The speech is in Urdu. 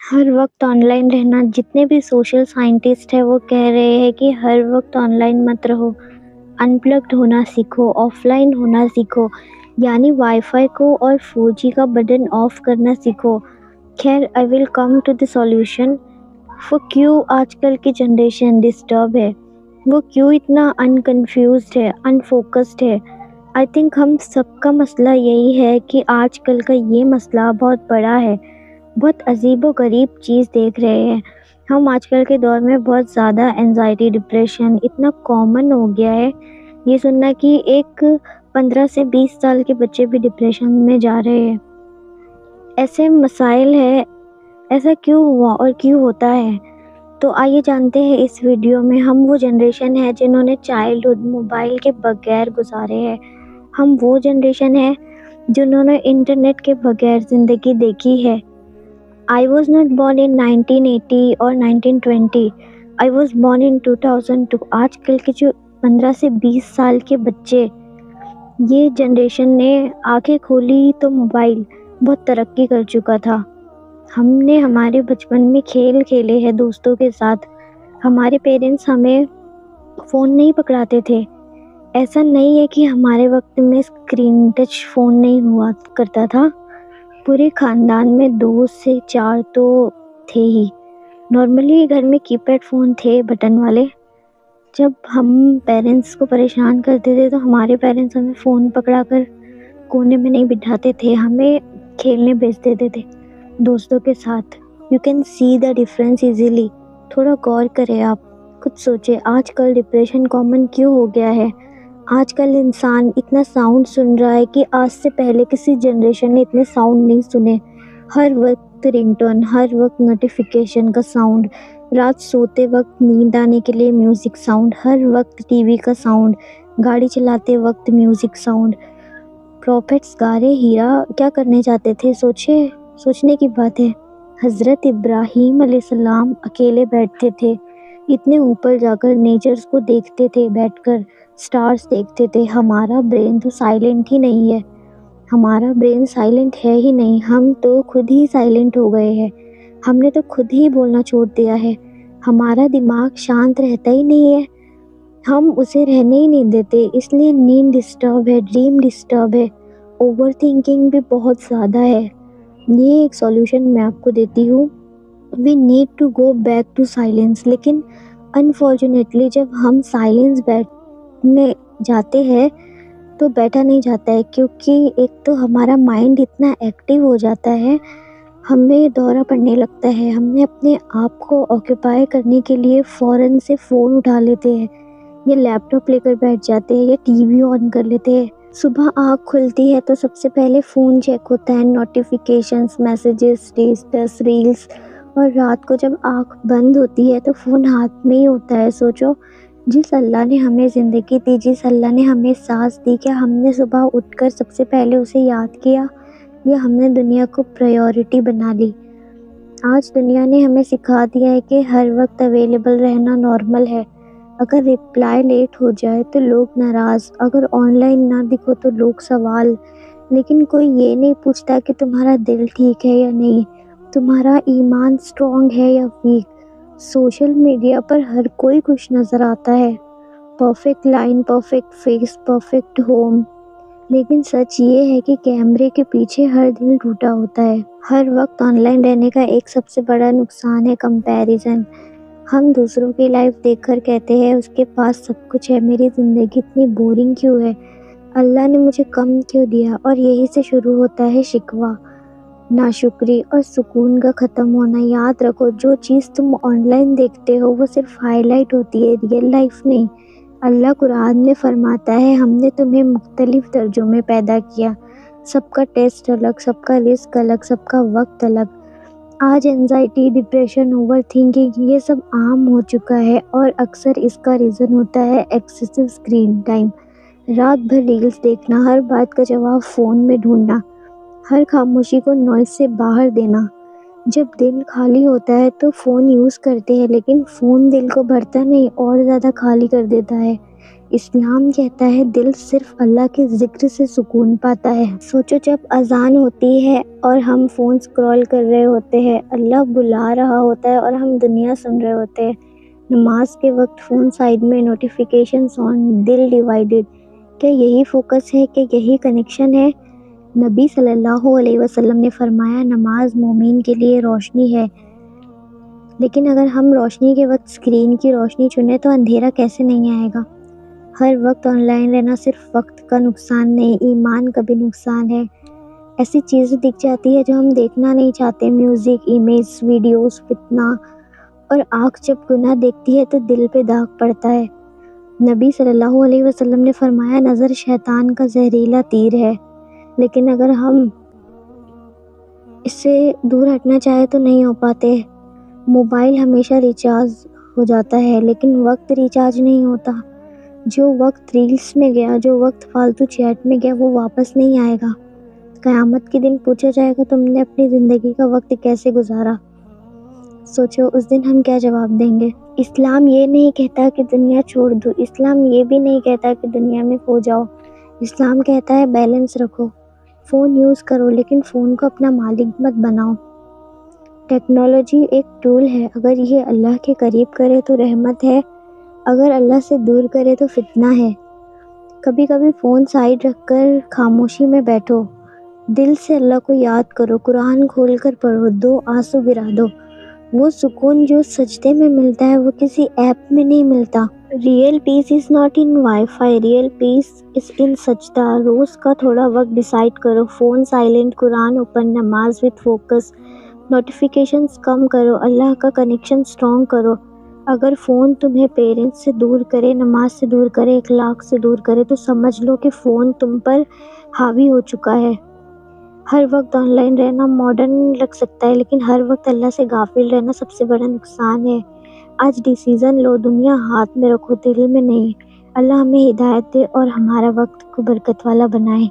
ہر وقت آن لائن رہنا، جتنے بھی سوشل سائنٹسٹ ہیں وہ کہہ رہے ہیں کہ ہر وقت آن لائن مت رہو، ان پلگڈ ہونا سیکھو، آف لائن ہونا سیکھو، یعنی وائی فائی کو اور 4G کا بٹن آف کرنا سیکھو۔ خیر، آئی ول کم ٹو دی سولوشن۔ وہ کیوں آج کل کی جنریشن ڈسٹرب ہے، وہ کیوں اتنا انکنفیوزڈ ہے، انفوکسڈ ہے۔ آئی تھنک ہم سب کا مسئلہ یہی ہے کہ آج کل کا یہ مسئلہ بہت بڑا ہے، بہت عجیب و غریب چیز دیکھ رہے ہیں ہم آج کل کے دور میں۔ بہت زیادہ اینزائٹی، ڈپریشن اتنا کامن ہو گیا ہے، یہ سننا کہ ایک 15 سے 20 سال کے بچے بھی ڈپریشن میں جا رہے ہیں۔ ایسے مسائل ہے، ایسا کیوں ہوا اور کیوں ہوتا ہے؟ تو آئیے جانتے ہیں اس ویڈیو میں۔ ہم وہ جنریشن ہے جنہوں نے چائلڈہڈ موبائل کے بغیر گزارے ہیں، ہم وہ جنریشن ہے جنہوں نے انٹرنیٹ کے بغیر زندگی دیکھی ہے۔ I was not born in 1980 or 1920. I was born in 2002. آج کل کے جو 15 سے 20 سال کے بچے، یہ جنریشن نے آنکھیں کھولی تو موبائل بہت ترقی کر چکا تھا۔ ہم نے ہمارے بچپن میں کھیل کھیلے ہیں دوستوں کے ساتھ، ہمارے پیرنٹس ہمیں فون نہیں پکڑاتے تھے۔ ایسا نہیں ہے کہ ہمارے وقت میں اسکرین ٹچ فون نہیں ہوا کرتا تھا، پورے خاندان میں 2 سے 4 تو تھے ہی۔ نارملی گھر میں کی پیڈ فون تھے بٹن والے۔ جب ہم پیرنٹس کو پریشان کرتے تھے تو ہمارے پیرنٹس ہمیں فون پکڑا کر کونے میں نہیں بٹھاتے تھے، ہمیں کھیلنے بھیج دیتے تھے دوستوں کے ساتھ۔ You can see the difference easily. تھوڑا غور کریں، آپ خود سوچیں آج کل ڈپریشن کامن کیوں ہو گیا ہے۔ آج کل انسان اتنا ساؤنڈ سن رہا ہے کہ آج سے پہلے کسی جنریشن نے اتنے ساؤنڈ نہیں سنے۔ ہر وقت رنگ ٹون، ہر وقت نوٹیفیکیشن کا ساؤنڈ، رات سوتے وقت نیند آنے کے لیے میوزک ساؤنڈ، ہر وقت ٹی وی کا ساؤنڈ، گاڑی چلاتے وقت میوزک ساؤنڈ۔ پروفیٹس گارے ہیرا کیا کرنے جاتے تھے، سوچنے کی بات ہے۔ حضرت ابراہیم علیہ السلام اکیلے بیٹھتے تھے، اتنے اوپر جا کر نیچرز کو دیکھتے تھے، بیٹھ کر سٹارز دیکھتے تھے۔ ہمارا برین تو سائلنٹ ہی نہیں ہے، ہمارا برین سائلنٹ ہے ہی نہیں، ہم تو خود ہی سائلنٹ ہو گئے ہیں، ہم نے تو خود ہی بولنا چھوڑ دیا ہے۔ ہمارا دماغ شانت رہتا ہی نہیں ہے، ہم اسے رہنے ہی نہیں دیتے، اس لیے نیند ڈسٹرب ہے، ڈریم ڈسٹرب ہے، اوور تھنکنگ بھی بہت زیادہ ہے۔ یہ ایک سولوشن میں آپ کو دیتی ہوں، we need to go back to silence. لیکن انفارچونیٹلی جب ہم سائلنس بیٹھنے جاتے ہیں تو بیٹھا نہیں جاتا ہے، کیونکہ ایک تو ہمارا مائنڈ اتنا ایکٹیو ہو جاتا ہے، ہمیں دورہ پڑنے لگتا ہے، ہم نے اپنے آپ کو آکوپائی کرنے کے لیے فوراً سے فون اٹھا لیتے ہیں، یا لیپ ٹاپ لے کر بیٹھ جاتے ہیں، یا ٹی وی آن کر لیتے ہیں۔ صبح آنکھ کھلتی ہے تو سب سے پہلے فون چیک ہوتا ہے، نوٹیفیکیشنز، میسیجز، اسٹیٹس، ریلز، اور رات کو جب آنکھ بند ہوتی ہے تو فون ہاتھ میں ہی ہوتا ہے۔ سوچو، جس اللہ نے ہمیں زندگی دی، جس اللہ نے ہمیں سانس دی، کیا ہم نے صبح اٹھ کر سب سے پہلے اسے یاد کیا، یا ہم نے دنیا کو پرائیورٹی بنا لی؟ آج دنیا نے ہمیں سکھا دیا ہے کہ ہر وقت اویلیبل رہنا نارمل ہے۔ اگر رپلائی لیٹ ہو جائے تو لوگ ناراض، اگر آن لائن نہ دکھو تو لوگ سوال، لیکن کوئی یہ نہیں پوچھتا کہ تمہارا دل ٹھیک ہے یا نہیں، تمہارا ایمان اسٹرانگ ہے یا ویک۔ سوشل میڈیا پر ہر کوئی خوش نظر آتا ہے، perfect line, perfect face, perfect home, لیکن سچ یہ ہے کہ کیمرے کے پیچھے ہر دل ٹوٹا ہوتا ہے۔ ہر وقت آن لائن رہنے کا ایک سب سے بڑا نقصان ہے کمپیریزن۔ ہم دوسروں کی لائف دیکھ کر کہتے ہیں اس کے پاس سب کچھ ہے، میری زندگی اتنی بورنگ کیوں ہے، اللہ نے مجھے کم کیوں دیا؟ اور یہی سے شروع ہوتا ہے شکوہ، ناشکری اور سکون کا ختم ہونا۔ یاد رکھو، جو چیز تم آن لائن دیکھتے ہو وہ صرف ہائی لائٹ ہوتی ہے، ریئل لائف نہیں۔ اللہ قرآن میں فرماتا ہے، ہم نے تمہیں مختلف درجوں میں پیدا کیا، سب کا ٹیسٹ الگ، سب کا رزق الگ، سب کا وقت الگ۔ آج انزائٹی، ڈپریشن، اوور تھنکنگ یہ سب عام ہو چکا ہے، اور اکثر اس کا ریزن ہوتا ہے ایکسیسو اسکرین ٹائم۔ رات بھر ریلز دیکھنا، ہر بات کا جواب فون میں ڈھونڈنا، ہر خاموشی کو نوائز سے باہر دینا۔ جب دل خالی ہوتا ہے تو فون یوز کرتے ہیں، لیکن فون دل کو بھرتا نہیں، اور زیادہ خالی کر دیتا ہے۔ اسلام کہتا ہے دل صرف اللہ کے ذکر سے سکون پاتا ہے۔ سوچو جب اذان ہوتی ہے اور ہم فون سکرول کر رہے ہوتے ہیں، اللہ بلا رہا ہوتا ہے اور ہم دنیا سن رہے ہوتے ہیں، نماز کے وقت فون سائیڈ میں، نوٹیفیکیشنز آن، دل ڈیوائیڈڈ۔ کیا یہی فوکس ہے؟ کیا یہی کنیکشن ہے؟ نبی صلی اللہ علیہ وسلم نے فرمایا نماز مومن کے لیے روشنی ہے، لیکن اگر ہم روشنی کے وقت اسکرین کی روشنی چنیں تو اندھیرا کیسے نہیں آئے گا؟ ہر وقت آن لائن رہنا صرف وقت کا نقصان نہیں، ایمان کا بھی نقصان ہے۔ ایسی چیزیں دکھ جاتی ہے جو ہم دیکھنا نہیں چاہتے، میوزک، ایمیج، ویڈیوز، فتنہ، اور آنکھ جب گناہ دیکھتی ہے تو دل پہ داغ پڑتا ہے۔ نبی صلی اللہ علیہ وسلم نے فرمایا نظر شیطان کا زہریلا تیر ہے، لیکن اگر ہم اس سے دور ہٹنا چاہے تو نہیں ہو پاتے۔ موبائل ہمیشہ ریچارج ہو جاتا ہے لیکن وقت ریچارج نہیں ہوتا۔ جو وقت ریلز میں گیا، جو وقت فالتو چیٹ میں گیا، وہ واپس نہیں آئے گا۔ قیامت کے دن پوچھا جائے گا تم نے اپنی زندگی کا وقت کیسے گزارا؟ سوچو اس دن ہم کیا جواب دیں گے۔ اسلام یہ نہیں کہتا کہ دنیا چھوڑ دو، اسلام یہ بھی نہیں کہتا کہ دنیا میں کھو جاؤ۔ اسلام کہتا ہے بیلنس رکھو، فون یوز کرو لیکن فون کو اپنا مالک مت بناؤ۔ ٹیکنالوجی ایک ٹول ہے، اگر یہ اللہ کے قریب کرے تو رحمت ہے، اگر اللہ سے دور کرے تو فتنہ ہے۔ کبھی کبھی فون سائیڈ رکھ کر خاموشی میں بیٹھو، دل سے اللہ کو یاد کرو، قرآن کھول کر پڑھو، 2 آنسو گرا دو۔ وہ سکون جو سجدے میں ملتا ہے وہ کسی ایپ میں نہیں ملتا۔ Real peace is not in wifi, real peace is in سجدہ۔ روز کا تھوڑا وقت ڈیسائیڈ کرو، فون سائلنٹ، قرآن اوپن، نماز وتھ فوکس، نوٹیفیکیشنز کم کرو، اللہ کا کنیکشن سٹرونگ کرو۔ اگر فون تمہیں پیرنٹس سے دور کرے، نماز سے دور کرے، اخلاق سے دور کرے تو سمجھ لو کہ فون تم پر حاوی ہو چکا ہے۔ ہر وقت آن لائن رہنا ماڈرن لگ سکتا ہے لیکن ہر وقت اللہ سے غافل رہنا سب سے بڑا نقصان ہے۔ آج ڈیسیژن لو، دنیا ہاتھ میں رکھو، دل میں نہیں۔ اللہ ہمیں ہدایت دے اور ہمارا وقت کو برکت والا بنائے۔